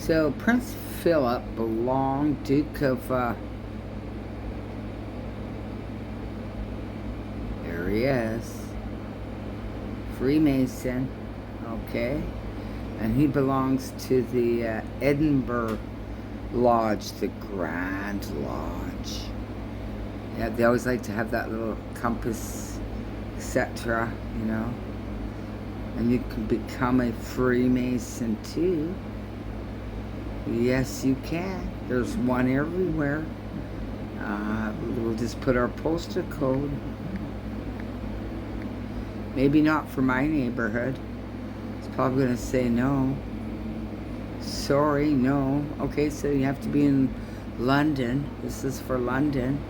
So Prince Philip belonged, Duke of, there he is, Freemason, okay, and he belongs to the Edinburgh Lodge, the Grand Lodge. Yeah, they always like to have that little compass, etc., you know. And you can become a Freemason too. Yes, you can. There's one everywhere. We'll just put our postal code. Maybe not for my neighborhood. It's probably going to say no. Sorry, no. Okay, so you have to be in London. This is for London.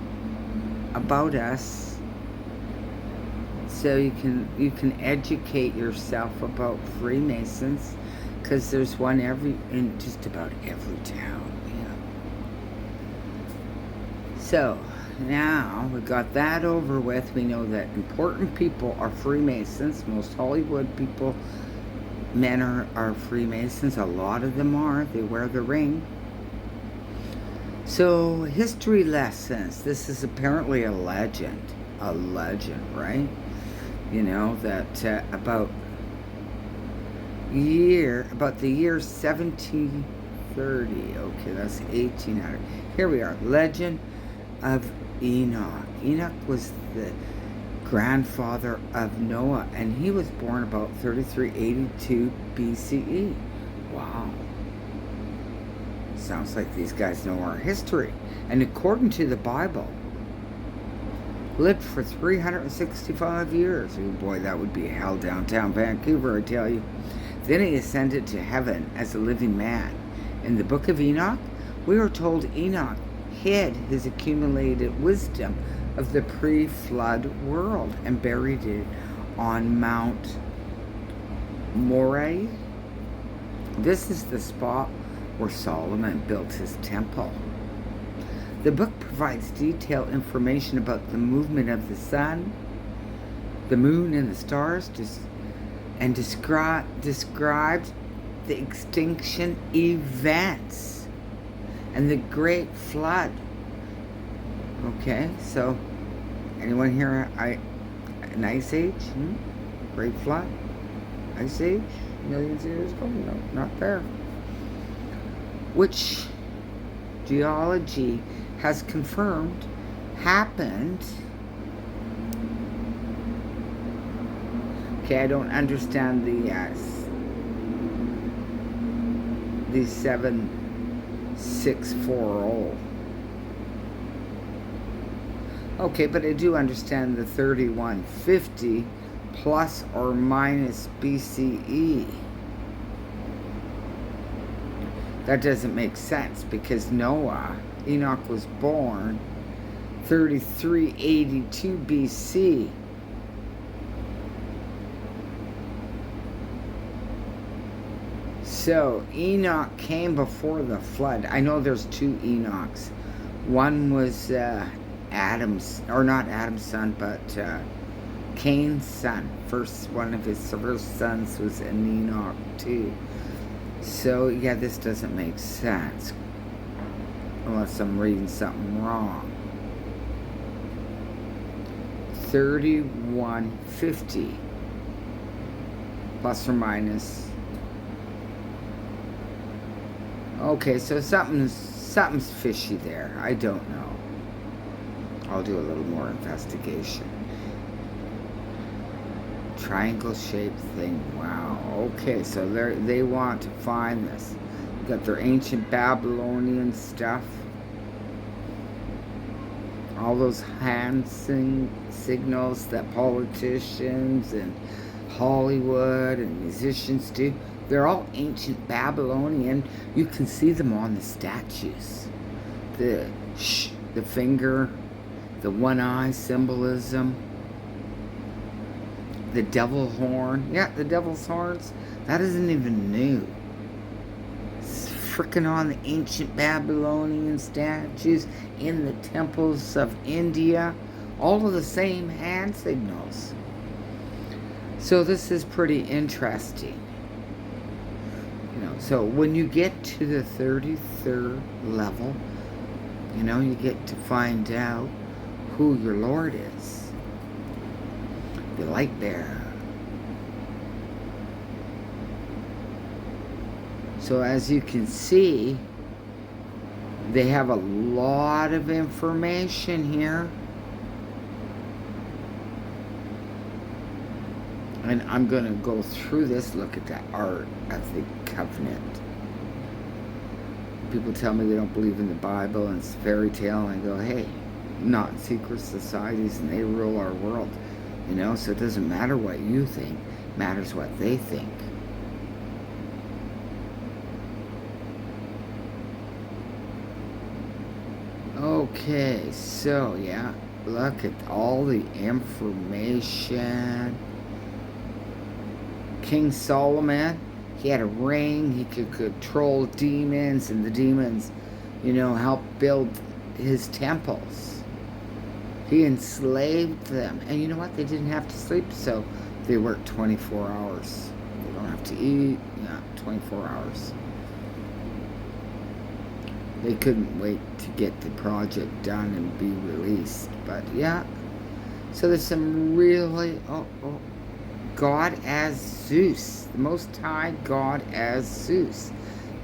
About us. So you can educate yourself about Freemasons, because there's one in just about every town. Yeah. So now we got that over with. We know that important people are Freemasons. Most Hollywood people, men are Freemasons. A lot of them are. They wear the ring. So history lessons. This is apparently a legend. A legend, right? You know, that about the year 1730. Okay, that's 1800. Here we are. Legend of Enoch. Enoch was the grandfather of Noah, and he was born about 3382 BCE. Wow. Sounds like these guys know our history. And according to the Bible, lived for 365 years. Oh boy, that would be hell downtown Vancouver, I tell you. Then he ascended to heaven as a living man. In the book of Enoch, we are told Enoch hid his accumulated wisdom of the pre-flood world and buried it on Mount Moriah. This is the spot where Solomon built his temple. The book provides detailed information about the movement of the sun, the moon, and the stars, and describes the extinction events and the great flood. Okay, so anyone here an ice age? Great flood? Ice age? Millions of years ago? No, not there. Which geology has confirmed happened. Okay, I don't understand the 7640. Okay, but I do understand the 3150 plus or minus BCE. That doesn't make sense, because Enoch was born 3382 BC. So Enoch came before the flood. I know there's two Enochs. One was Adam's, or not Adam's son, but Cain's son. One of his first sons was an Enoch too. So yeah, this doesn't make sense unless I'm reading something wrong. 3150 plus or minus. Okay, so something's fishy there. I don't know. I'll do a little more investigation. Triangle shaped thing. Wow. Okay, so they want to find this. Got their ancient Babylonian stuff. All those hand signals that politicians and Hollywood and musicians do. They're all ancient Babylonian. You can see them on the statues. The finger, the one eye symbolism. The devil horn. Yeah, the devil's horns. That isn't even new. It's freaking on the ancient Babylonian statues in the temples of India. All of the same hand signals. So this is pretty interesting. So when you get to the 33rd level, you get to find out who your Lord is. The light bearer. So as you can see, they have a lot of information here. And I'm going to go through this. Look at that art of the covenant. People tell me they don't believe in the Bible and it's fairy tale. And I go, hey, not secret societies, and they rule our world. So it doesn't matter what you think. It matters what they think. Okay, so yeah, look at all the information. King Solomon, he had a ring, he could control demons, and the demons, helped build his temples. He enslaved them. And you know what? They didn't have to sleep, so they worked 24 hours. They don't have to eat. 24 hours. They couldn't wait to get the project done and be released. But yeah, so there's some really, God as Zeus, the Most High God as Zeus.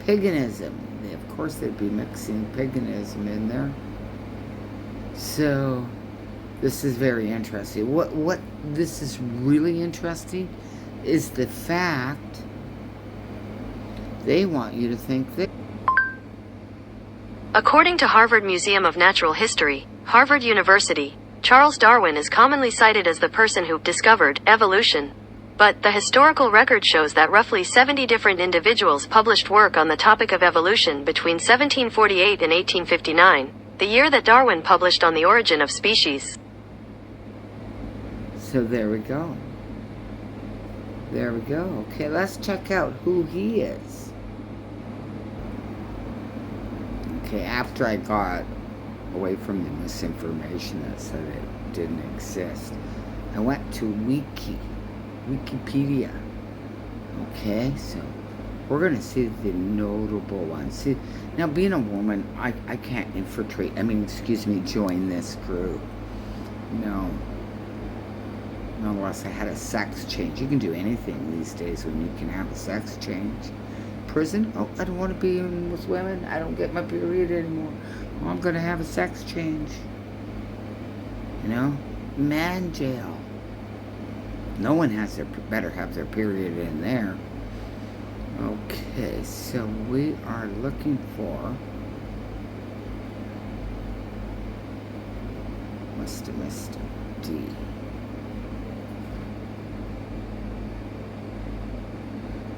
Paganism. Of course, they'd be mixing paganism in there. So this is very interesting. What this is really interesting is the fact they want you to think that. According to Harvard Museum of Natural History, Harvard University, Charles Darwin is commonly cited as the person who discovered evolution. But the historical record shows that roughly 70 different individuals published work on the topic of evolution between 1748 and 1859, the year that Darwin published On the Origin of Species. So there we go. There we go. Okay, let's check out who he is. Okay, after I got away from the misinformation that said it didn't exist, I went to Wikipedia. Okay, so we're going to see the notable ones. See, now being a woman, I can't join this group. No. Unless I had a sex change. You can do anything these days when you can have a sex change. Prison? Oh, I don't want to be in with women. I don't get my period anymore. Oh, I'm going to have a sex change. Man jail. No one better have their period in there. Okay, so we are looking for. Must have missed a D.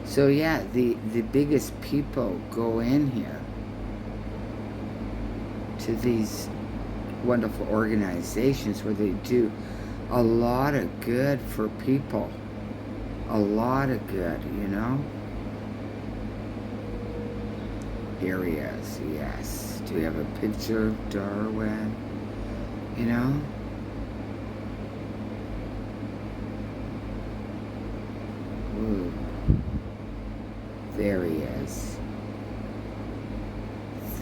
So yeah, the biggest people go in here to these wonderful organizations where they do a lot of good for people. A lot of good, Here he is, yes. Do we have a picture of Darwin? Ooh. There he is.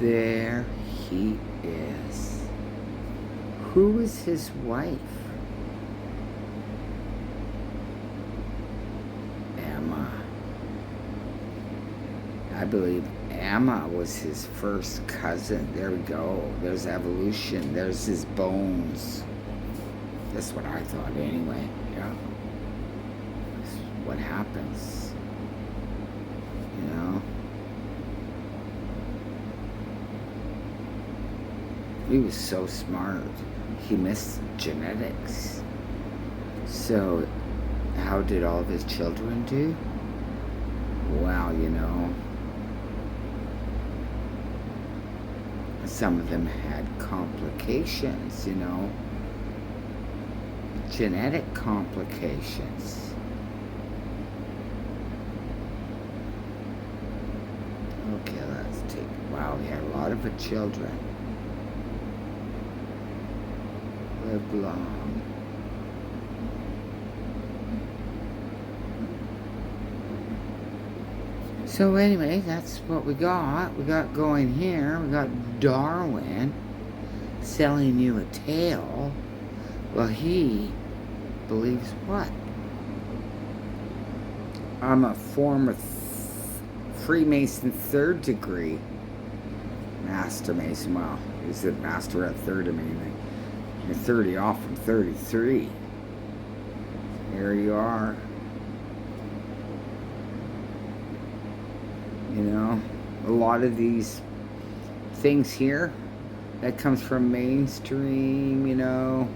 There he is. Who is his wife? Emma. I believe Emma was his first cousin. There we go. There's evolution. There's his bones. That's what I thought anyway. Yeah. That's what happens. He was so smart. He missed genetics. So, how did all of his children do? Well, some of them had complications, genetic complications. Okay, let's take, wow, he had a lot of children. Live long. So anyway, that's what we got. We got going here. We got Darwin selling you a tale. Well, he believes what? I'm a former Freemason 3rd degree Master Mason. Well, he said Master at 3rd. I mean, you're 30 off from 33. Here you are. You know, a lot of these things here, that comes from mainstream, you know.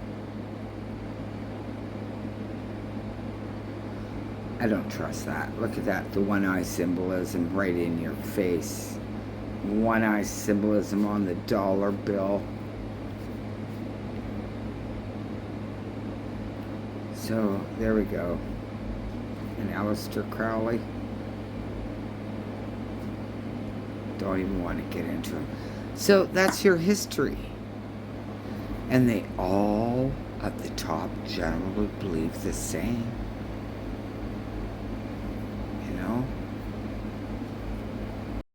I don't trust that. Look at that, the one eye symbolism right in your face. One eye symbolism on the dollar bill. So, there we go. And Aleister Crowley. Don't even want to get into it. So, that's your history. And they all, at the top, generally believe the same.